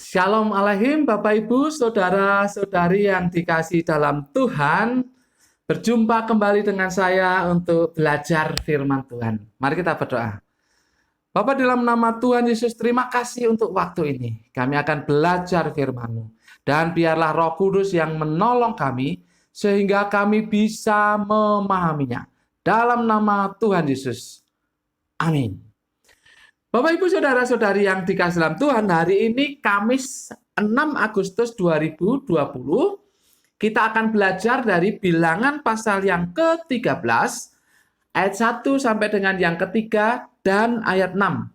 Shalom Alaikum Bapak Ibu, Saudara-saudari yang dikasihi dalam Tuhan. Berjumpa kembali dengan saya untuk belajar firman Tuhan. Mari kita berdoa. Bapak, dalam nama Tuhan Yesus, terima kasih untuk waktu ini. Kami akan belajar firman-Mu. Dan biarlah Roh Kudus yang menolong kami, sehingga kami bisa memahaminya. Dalam nama Tuhan Yesus. Amin. Bapak, Ibu, Saudara-saudari yang dikasihi dalam Tuhan, hari ini Kamis 6 Agustus 2020, kita akan belajar dari Bilangan pasal yang ke-13, ayat 1 sampai dengan yang ketiga, dan ayat 6.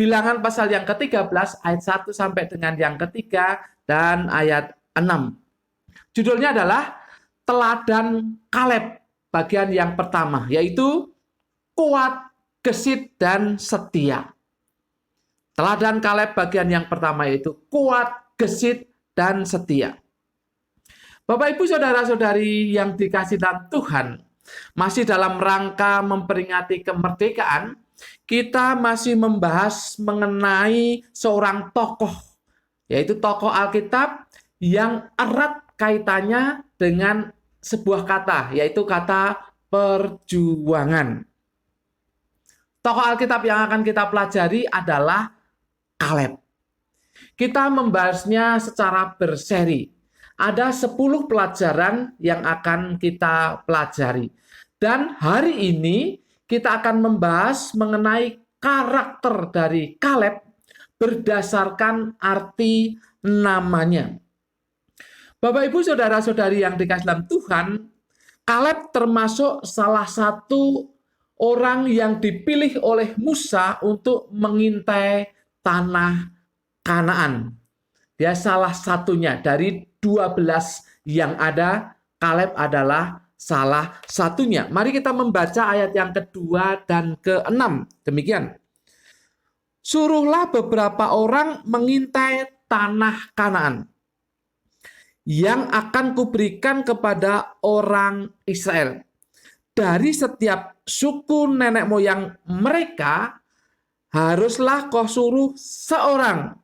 Bilangan pasal yang ke-13, ayat 1 sampai dengan yang ketiga, dan ayat 6. Judulnya adalah Teladan Kaleb, bagian yang pertama, yaitu kuat, gesit, dan setia. Teladan Kaleb bagian yang pertama yaitu kuat, gesit, dan setia. Bapak, Ibu, Saudara-saudari yang dikasihi dalam Tuhan, masih dalam rangka memperingati kemerdekaan, kita masih membahas mengenai seorang tokoh, yaitu tokoh Alkitab yang erat kaitannya dengan sebuah kata, yaitu kata perjuangan. Tokoh Alkitab yang akan kita pelajari adalah Kaleb. Kita membahasnya secara berseri. Ada 10 pelajaran yang akan kita pelajari. Dan hari ini kita akan membahas mengenai karakter dari Kaleb berdasarkan arti namanya. Bapak, Ibu, Saudara-saudari yang dikasihi dalam Tuhan, Kaleb termasuk salah satu orang yang dipilih oleh Musa untuk mengintai tanah Kanaan. Dia salah satunya dari 12 yang ada, Kaleb adalah salah satunya. Mari kita membaca ayat yang kedua dan ke-6. Demikian. Suruhlah beberapa orang mengintai tanah Kanaan yang akan kuberikan kepada orang Israel. Dari setiap suku nenek moyang mereka, haruslah kau suruh seorang.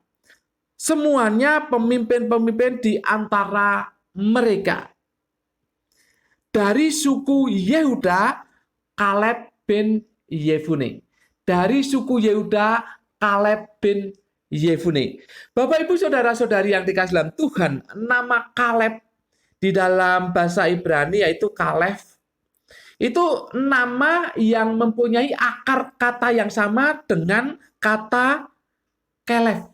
Semuanya pemimpin-pemimpin di antara mereka. Dari suku Yehuda, Kaleb bin Yefune. Dari suku Yehuda, Kaleb bin Yefune. Bapak, Ibu, Saudara-saudari yang dikasihi dalam Tuhan, nama Kaleb di dalam bahasa Ibrani yaitu Kaleb. Itu nama yang mempunyai akar kata yang sama dengan kata Caleb.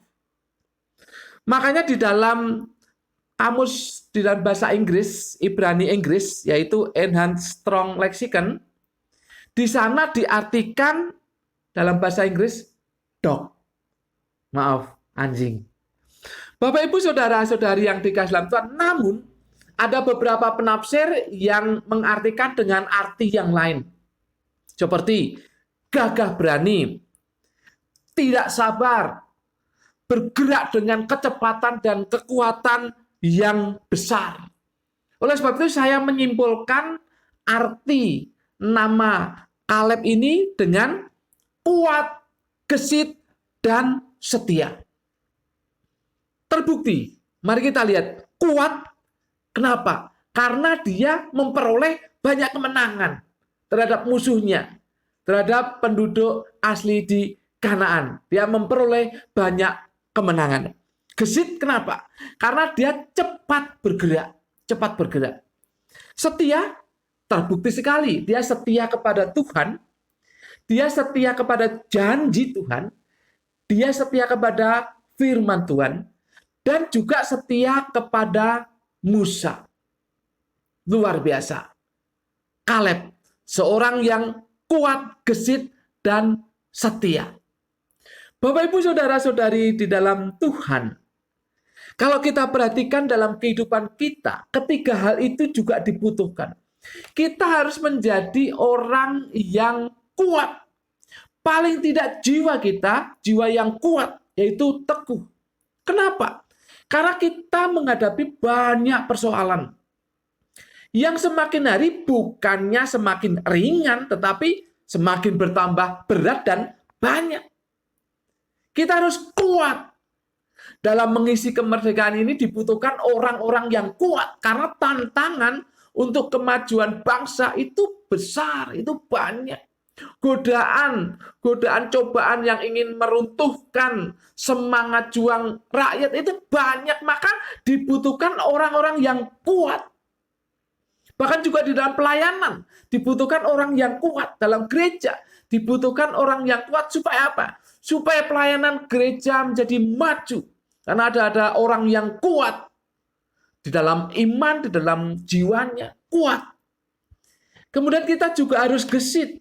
Makanya di dalam kamus di dalam bahasa Inggris, Ibrani Inggris, yaitu Enhanced Strong Lexicon, di sana diartikan dalam bahasa Inggris dog. Maaf, anjing. Bapak, Ibu, Saudara-saudari yang dikasihi dalam Tuhan, namun ada beberapa penafsir yang mengartikan dengan arti yang lain. Seperti gagah berani, tidak sabar, bergerak dengan kecepatan dan kekuatan yang besar. Oleh sebab itu saya menyimpulkan arti nama Kaleb ini dengan kuat, gesit, dan setia. Terbukti, mari kita lihat, kuat. Kenapa? Karena dia memperoleh banyak kemenangan terhadap musuhnya, terhadap penduduk asli di Kanaan. Dia memperoleh banyak kemenangan. Gesit, kenapa? Karena dia cepat bergerak, cepat bergerak. Setia, terbukti sekali. Dia setia kepada Tuhan, dia setia kepada janji Tuhan, dia setia kepada firman Tuhan, dan juga setia kepada Musa. Luar biasa. Kaleb, seorang yang kuat, gesit, dan setia. Bapak, Ibu, Saudara-saudari di dalam Tuhan, kalau kita perhatikan dalam kehidupan kita, ketiga hal itu juga dibutuhkan. Kita harus menjadi orang yang kuat. Paling tidak jiwa kita, jiwa yang kuat, yaitu teguh. Kenapa? Karena kita menghadapi banyak persoalan. Yang semakin hari bukannya semakin ringan, tetapi semakin bertambah berat dan banyak. Kita harus kuat. Dalam mengisi kemerdekaan ini dibutuhkan orang-orang yang kuat, karena tantangan untuk kemajuan bangsa itu besar, itu banyak. Godaan cobaan yang ingin meruntuhkan semangat juang rakyat itu banyak, maka dibutuhkan orang-orang yang kuat. Bahkan juga di dalam pelayanan dibutuhkan orang yang kuat, dalam gereja dibutuhkan orang yang kuat supaya apa? Supaya pelayanan gereja menjadi maju. Karena ada orang yang kuat di dalam iman, di dalam jiwanya, kuat. Kemudian kita juga harus gesit.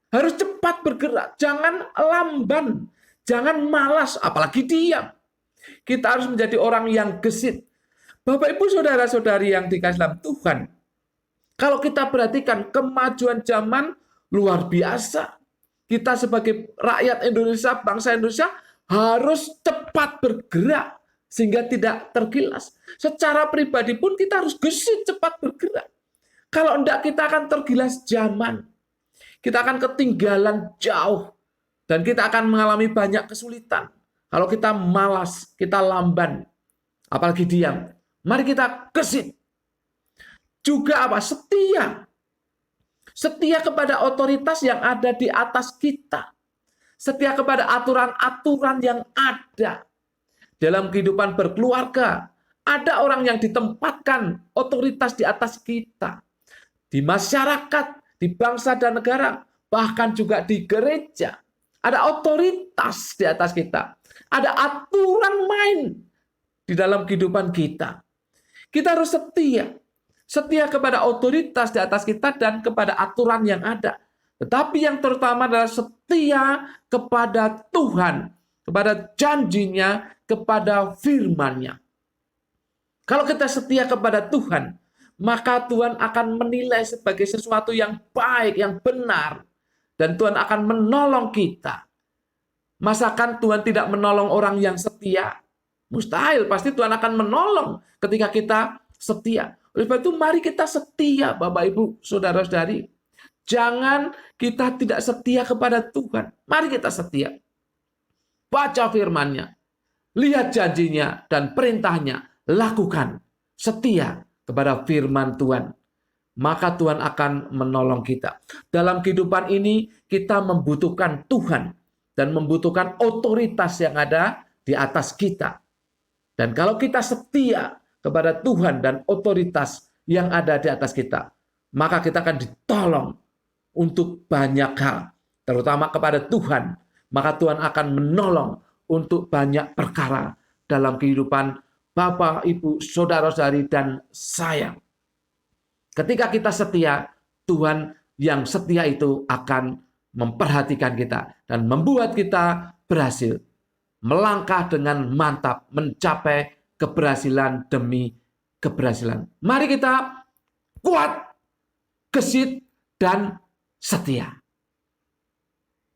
Harus cepat bergerak, jangan lamban, jangan malas, apalagi diam. Kita harus menjadi orang yang gesit. Bapak, Ibu, saudara-saudari yang dikasihi dalam Tuhan, kalau kita perhatikan kemajuan zaman luar biasa. Kita sebagai rakyat Indonesia, bangsa Indonesia, harus cepat bergerak sehingga tidak tergilas. Secara pribadi pun kita harus gesit cepat bergerak. Kalau enggak, kita akan tergilas zaman. Kita akan ketinggalan jauh. Dan kita akan mengalami banyak kesulitan. Kalau kita malas, kita lamban, apalagi diam. Mari kita gesit. Juga apa? Setia. Setia kepada otoritas yang ada di atas kita. Setia kepada aturan-aturan yang ada. Dalam kehidupan berkeluarga, ada orang yang ditempatkan otoritas di atas kita. Di masyarakat, di bangsa dan negara, bahkan juga di gereja. Ada otoritas di atas kita. Ada aturan main di dalam kehidupan kita. Kita harus setia. Setia kepada otoritas di atas kita dan kepada aturan yang ada. Tetapi yang terutama adalah setia kepada Tuhan, kepada janjinya, kepada firman-Nya. Kalau kita setia kepada Tuhan, maka Tuhan akan menilai sebagai sesuatu yang baik, yang benar. Dan Tuhan akan menolong kita. Masakan Tuhan tidak menolong orang yang setia? Mustahil, pasti Tuhan akan menolong ketika kita setia. Oleh sebab itu, mari kita setia, Bapak, Ibu, saudara-saudari. Jangan kita tidak setia kepada Tuhan. Mari kita setia. Baca firman-Nya. Lihat janjinya dan perintahnya. Lakukan. Setia kepada firman Tuhan, maka Tuhan akan menolong kita. Dalam kehidupan ini kita membutuhkan Tuhan dan membutuhkan otoritas yang ada di atas kita. Dan kalau kita setia kepada Tuhan dan otoritas yang ada di atas kita, maka kita akan ditolong untuk banyak hal, terutama kepada Tuhan. Maka Tuhan akan menolong untuk banyak perkara dalam kehidupan Bapak, Ibu, saudara-saudari, dan saya. Ketika kita setia, Tuhan yang setia itu akan memperhatikan kita dan membuat kita berhasil melangkah dengan mantap mencapai keberhasilan demi keberhasilan. Mari kita kuat, gesit, dan setia.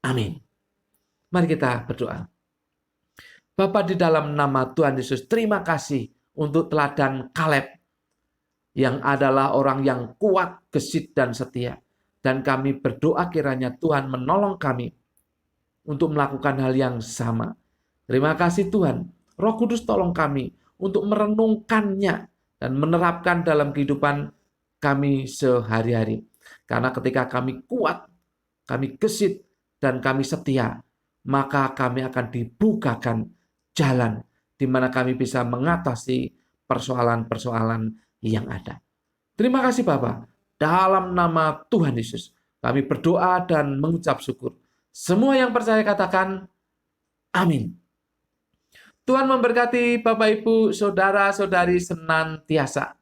Amin. Mari kita berdoa. Bapa, di dalam nama Tuhan Yesus, terima kasih untuk teladan Kaleb yang adalah orang yang kuat, gesit, dan setia. Dan kami berdoa kiranya Tuhan menolong kami untuk melakukan hal yang sama. Terima kasih Tuhan. Roh Kudus tolong kami untuk merenungkannya dan menerapkan dalam kehidupan kami sehari-hari. Karena ketika kami kuat, kami gesit, dan kami setia, maka kami akan dibukakan jalan di mana kami bisa mengatasi persoalan-persoalan yang ada. Terima kasih Bapa. Dalam nama Tuhan Yesus, kami berdoa dan mengucap syukur. Semua yang percaya katakan, amin. Tuhan memberkati Bapak, Ibu, saudara-saudari senantiasa.